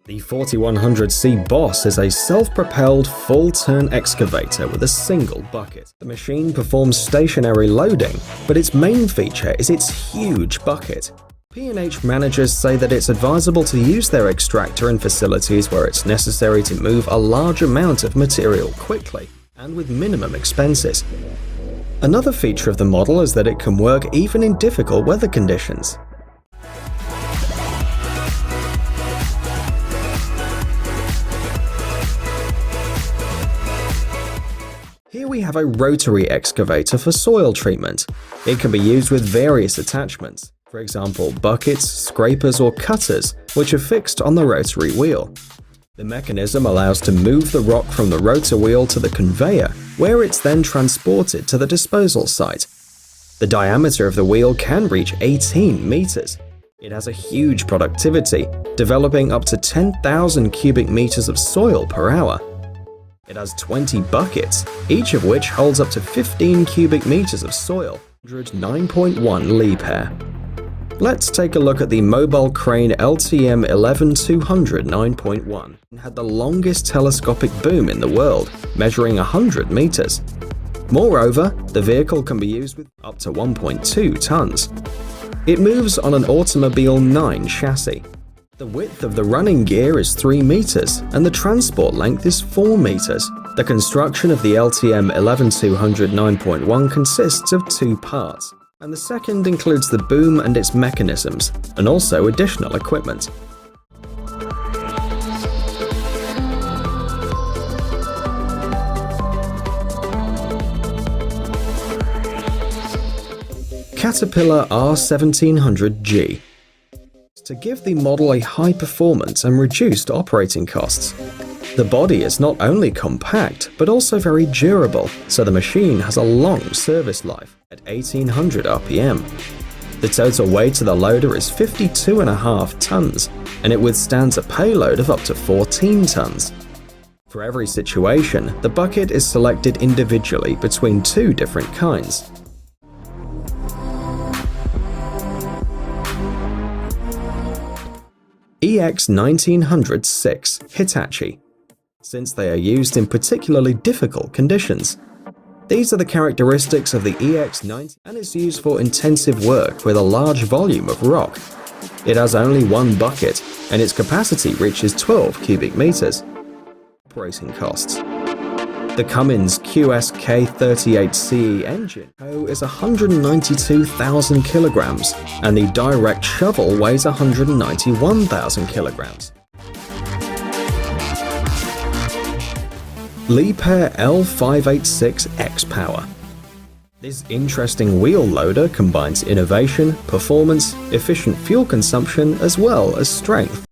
The 4100C Boss is a self-propelled, full-turn excavator with a single bucket. The machine performs stationary loading, but its main feature is its huge bucket. P&H managers say that it's advisable to use their extractor in facilities where it's necessary to move a large amount of material quickly and with minimum expenses. Another feature of the model is that it can work even in difficult weather conditions. Here we have a rotary excavator for soil treatment. It can be used with various attachments, for example buckets, scrapers or cutters, which are fixed on the rotary wheel. The mechanism allows to move the rock from the rotor wheel to the conveyor, where it's then transported to the disposal site. The diameter of the wheel can reach 18 meters. It has a huge productivity, developing up to 10,000 cubic meters of soil per hour. It has 20 buckets, each of which holds up to 15 cubic meters of soil, 9.1 Lee pair. Let's take a look at the mobile crane LTM 11200 9.1. It had the longest telescopic boom in the world, measuring 100 meters. Moreover, the vehicle can be used with up to 1.2 tons. It moves on an Automobile 9 chassis. The width of the running gear is 3 meters and the transport length is 4 meters. The construction of the LTM 11200 9.1 consists of 2 parts, and the second includes the boom and its mechanisms, and also additional equipment. Caterpillar R1700G. To give the model a high performance and reduced operating costs. The body is not only compact, but also very durable, so the machine has a long service life at 1800 RPM. The total weight of the loader is 52.5 tons, and it withstands a payload of up to 14 tons. For every situation, the bucket is selected individually between 2 different kinds. EX1900-6 Hitachi, since they are used in particularly difficult conditions. These are the characteristics of the EX19 and is used for intensive work with a large volume of rock. It has only 1 bucket and its capacity reaches 12 cubic meters. Operating costs. The Cummins QSK38CE engine is 192,000 kilograms, and the direct shovel weighs 191,000 kilograms. Liebherr L586X Power. This interesting wheel loader combines innovation, performance, efficient fuel consumption, as well as strength.